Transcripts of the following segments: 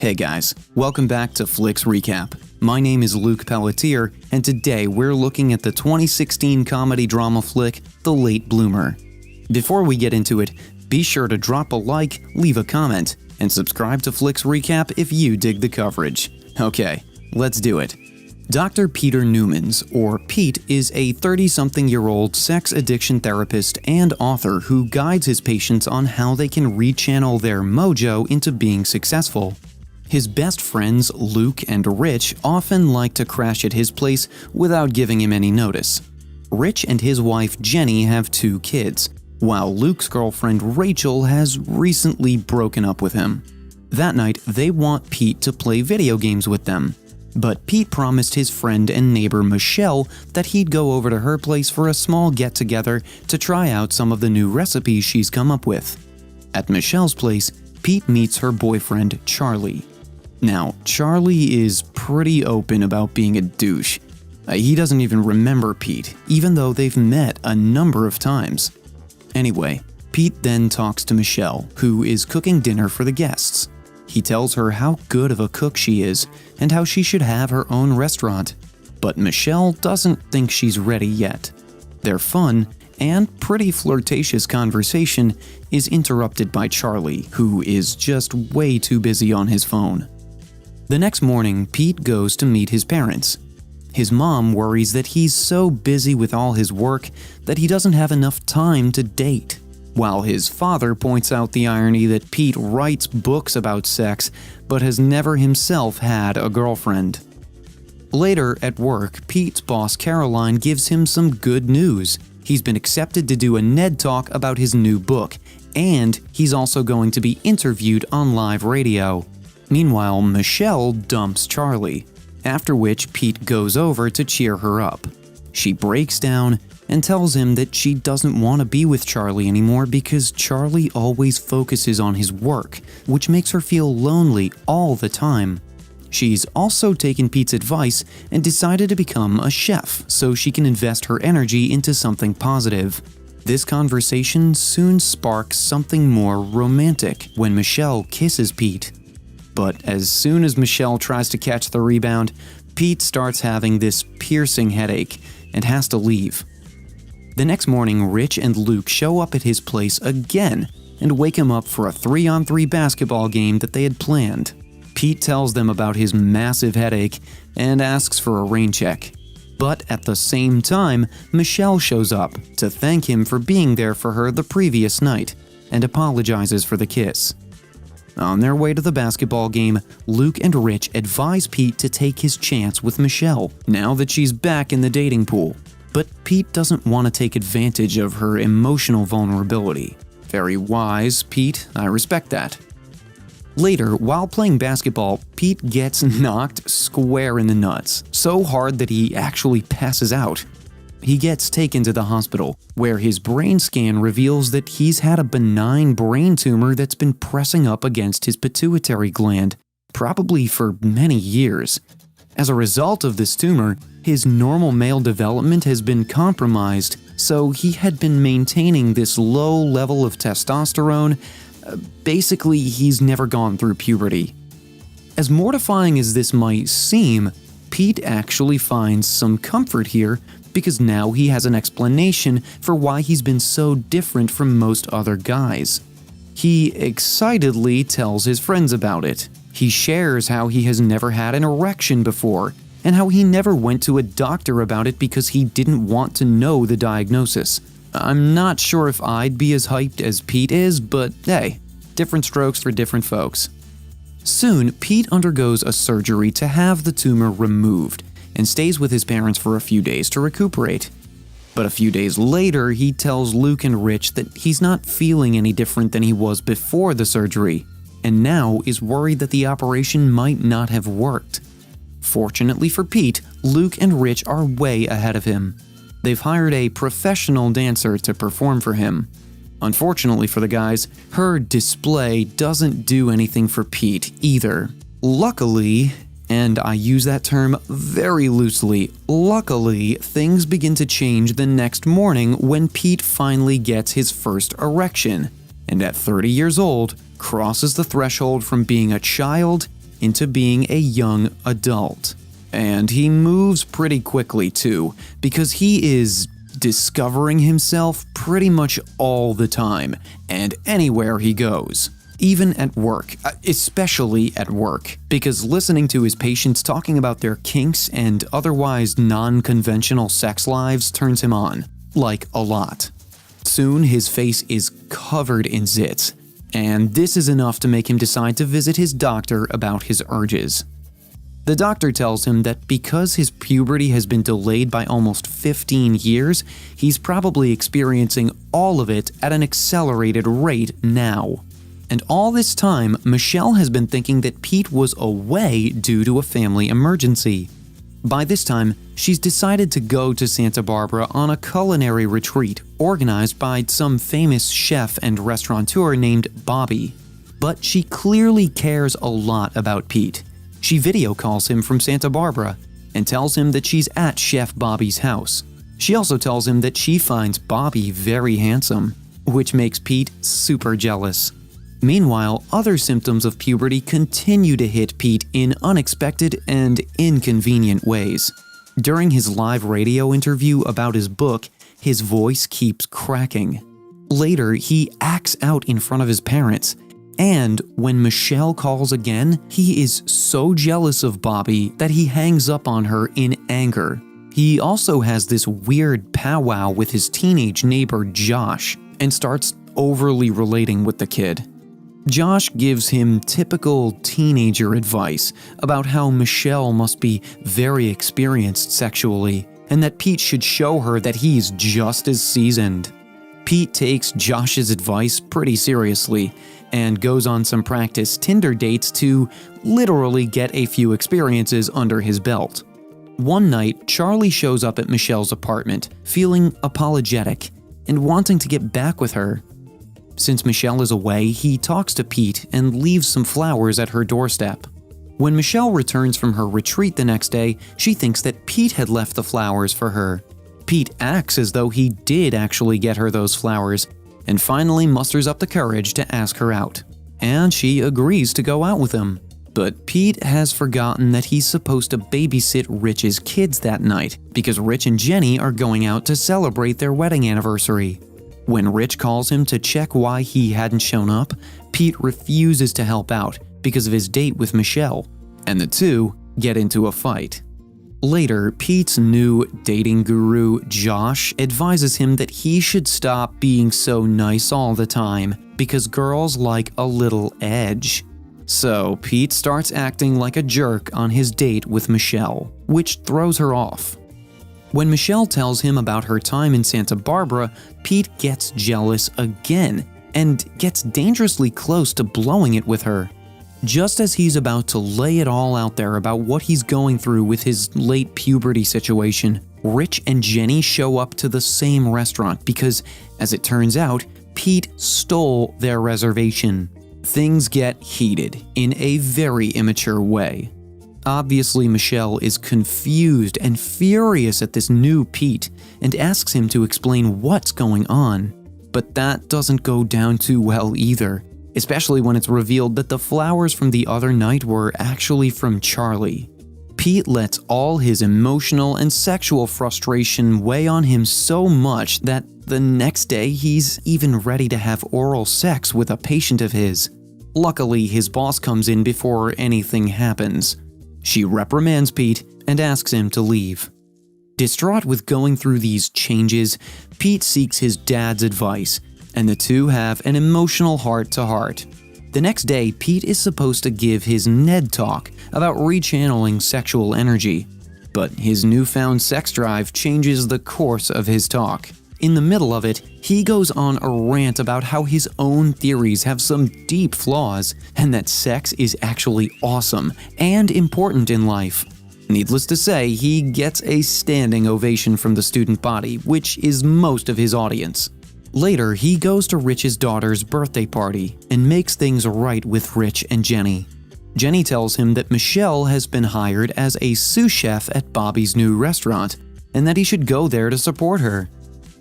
Hey guys, welcome back to Flicks Recap. My name is Luke Pelletier, and today we're looking at the 2016 comedy drama flick, The Late Bloomer. Before we get into it, be sure to drop a like, leave a comment, and subscribe to Flicks Recap if you dig the coverage. Okay, let's do it. Dr. Peter Newmans, or Pete, is a 30-something-year-old sex addiction therapist and author who guides his patients on how they can rechannel their mojo into being successful. His best friends, Luke and Rich, often like to crash at his place without giving him any notice. Rich and his wife Jenny have 2 kids, while Luke's girlfriend Rachel has recently broken up with him. That night, they want Pete to play video games with them. But Pete promised his friend and neighbor Michelle that he'd go over to her place for a small get-together to try out some of the new recipes she's come up with. At Michelle's place, Pete meets her boyfriend Charlie. Now, Charlie is pretty open about being a douche. He doesn't even remember Pete, even though they've met a number of times. Anyway, Pete then talks to Michelle, who is cooking dinner for the guests. He tells her how good of a cook she is and how she should have her own restaurant. But Michelle doesn't think she's ready yet. Their fun and pretty flirtatious conversation is interrupted by Charlie, who is just way too busy on his phone. The next morning, Pete goes to meet his parents. His mom worries that he's so busy with all his work that he doesn't have enough time to date, while his father points out the irony that Pete writes books about sex but has never himself had a girlfriend. Later at work, Pete's boss Caroline gives him some good news. He's been accepted to do a NED Talk about his new book, and he's also going to be interviewed on live radio. Meanwhile, Michelle dumps Charlie, after which Pete goes over to cheer her up. She breaks down and tells him that she doesn't want to be with Charlie anymore because Charlie always focuses on his work, which makes her feel lonely all the time. She's also taken Pete's advice and decided to become a chef so she can invest her energy into something positive. This conversation soon sparks something more romantic when Michelle kisses Pete. But as soon as Michelle tries to catch the rebound, Pete starts having this piercing headache and has to leave. The next morning, Rich and Luke show up at his place again and wake him up for a 3-on-3 basketball game that they had planned. Pete tells them about his massive headache and asks for a rain check. But at the same time, Michelle shows up to thank him for being there for her the previous night and apologizes for the kiss. On their way to the basketball game, Luke and Rich advise Pete to take his chance with Michelle now that she's back in the dating pool. But Pete doesn't want to take advantage of her emotional vulnerability. Very wise, Pete. I respect that. Later, while playing basketball, Pete gets knocked square in the nuts, so hard that he actually passes out. He gets taken to the hospital, where his brain scan reveals that he's had a benign brain tumor that's been pressing up against his pituitary gland, probably for many years. As a result of this tumor, his normal male development has been compromised, so he had been maintaining this low level of testosterone. Basically, he's never gone through puberty. As mortifying as this might seem, Pete actually finds some comfort here because now he has an explanation for why he's been so different from most other guys. He excitedly tells his friends about it. He shares how he has never had an erection before, and how he never went to a doctor about it because he didn't want to know the diagnosis. I'm not sure if I'd be as hyped as Pete is, but hey, different strokes for different folks. Soon, Pete undergoes a surgery to have the tumor removed and stays with his parents for a few days to recuperate. But a few days later, he tells Luke and Rich that he's not feeling any different than he was before the surgery, and now is worried that the operation might not have worked. Fortunately for Pete, Luke and Rich are way ahead of him. They've hired a professional dancer to perform for him. Unfortunately for the guys, her display doesn't do anything for Pete either. Luckily, and I use that term very loosely, luckily, things begin to change the next morning when Pete finally gets his first erection, and at 30 years old, crosses the threshold from being a child into being a young adult. And he moves pretty quickly too, because he is discovering himself pretty much all the time and anywhere he goes. Even at work, especially at work, because listening to his patients talking about their kinks and otherwise non-conventional sex lives turns him on, like a lot. Soon his face is covered in zits, and this is enough to make him decide to visit his doctor about his urges. The doctor tells him that because his puberty has been delayed by almost 15 years, he's probably experiencing all of it at an accelerated rate now. And all this time, Michelle has been thinking that Pete was away due to a family emergency. By this time, she's decided to go to Santa Barbara on a culinary retreat organized by some famous chef and restaurateur named Bobby. But she clearly cares a lot about Pete. She video calls him from Santa Barbara and tells him that she's at Chef Bobby's house. She also tells him that she finds Bobby very handsome, which makes Pete super jealous. Meanwhile, other symptoms of puberty continue to hit Pete in unexpected and inconvenient ways. During his live radio interview about his book, his voice keeps cracking. Later, he acts out in front of his parents. And when Michelle calls again, he is so jealous of Bobby that he hangs up on her in anger. He also has this weird powwow with his teenage neighbor Josh and starts overly relating with the kid. Josh gives him typical teenager advice about how Michelle must be very experienced sexually and that Pete should show her that he's just as seasoned. Pete takes Josh's advice pretty seriously and goes on some practice Tinder dates to literally get a few experiences under his belt. One night, Charlie shows up at Michelle's apartment, feeling apologetic and wanting to get back with her. Since Michelle is away, he talks to Pete and leaves some flowers at her doorstep. When Michelle returns from her retreat the next day, she thinks that Pete had left the flowers for her. Pete acts as though he did actually get her those flowers, and finally musters up the courage to ask her out. And she agrees to go out with him. But Pete has forgotten that he's supposed to babysit Rich's kids that night, because Rich and Jenny are going out to celebrate their wedding anniversary. When Rich calls him to check why he hadn't shown up, Pete refuses to help out because of his date with Michelle, and the two get into a fight. Later, Pete's new dating guru, Josh, advises him that he should stop being so nice all the time because girls like a little edge. So Pete starts acting like a jerk on his date with Michelle, which throws her off. When Michelle tells him about her time in Santa Barbara, Pete gets jealous again and gets dangerously close to blowing it with her. Just as he's about to lay it all out there about what he's going through with his late puberty situation, Rich and Jenny show up to the same restaurant because, as it turns out, Pete stole their reservation. Things get heated in a very immature way. Obviously, Michelle is confused and furious at this new Pete and asks him to explain what's going on. But that doesn't go down too well either, especially when it's revealed that the flowers from the other night were actually from Charlie. Pete lets all his emotional and sexual frustration weigh on him so much that the next day he's even ready to have oral sex with a patient of his. Luckily, his boss comes in before anything happens. She reprimands Pete and asks him to leave. Distraught with going through these changes, Pete seeks his dad's advice, and the two have an emotional heart-to-heart. The next day, Pete is supposed to give his Ned talk about rechanneling sexual energy, but his newfound sex drive changes the course of his talk. In the middle of it, he goes on a rant about how his own theories have some deep flaws and that sex is actually awesome and important in life. Needless to say, he gets a standing ovation from the student body, which is most of his audience. Later, he goes to Rich's daughter's birthday party and makes things right with Rich and Jenny. Jenny tells him that Michelle has been hired as a sous chef at Bobby's new restaurant and that he should go there to support her.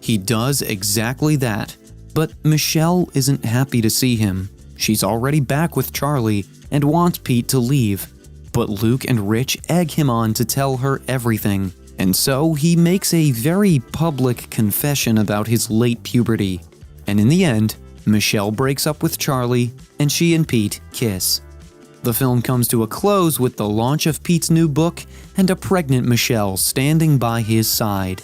He does exactly that, but Michelle isn't happy to see him. She's already back with Charlie and wants Pete to leave. But Luke and Rich egg him on to tell her everything, and so he makes a very public confession about his late puberty. And in the end, Michelle breaks up with Charlie, and she and Pete kiss. The film comes to a close with the launch of Pete's new book and a pregnant Michelle standing by his side.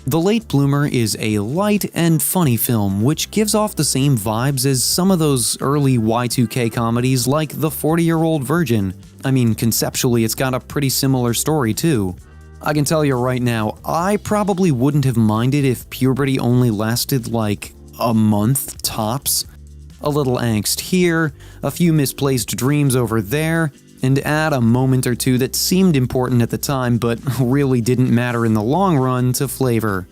The Late Bloomer is a light and funny film which gives off the same vibes as some of those early Y2K comedies like The 40-Year-Old Virgin. I mean, conceptually it's got a pretty similar story too. I can tell you right now, I probably wouldn't have minded if puberty only lasted like a month tops. A little angst here, a few misplaced dreams over there, and add a moment or two that seemed important at the time but really didn't matter in the long run to flavor.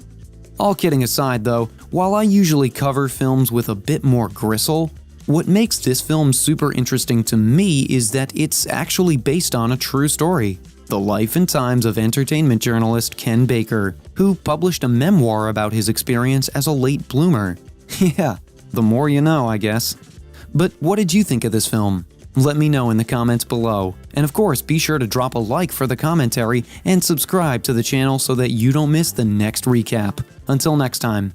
All kidding aside though, while I usually cover films with a bit more gristle, what makes this film super interesting to me is that it's actually based on a true story. The life and times of entertainment journalist Ken Baker, who published a memoir about his experience as a late bloomer. Yeah, the more you know, I guess. But what did you think of this film? Let me know in the comments below. And of course, be sure to drop a like for the commentary and subscribe to the channel so that you don't miss the next recap. Until next time.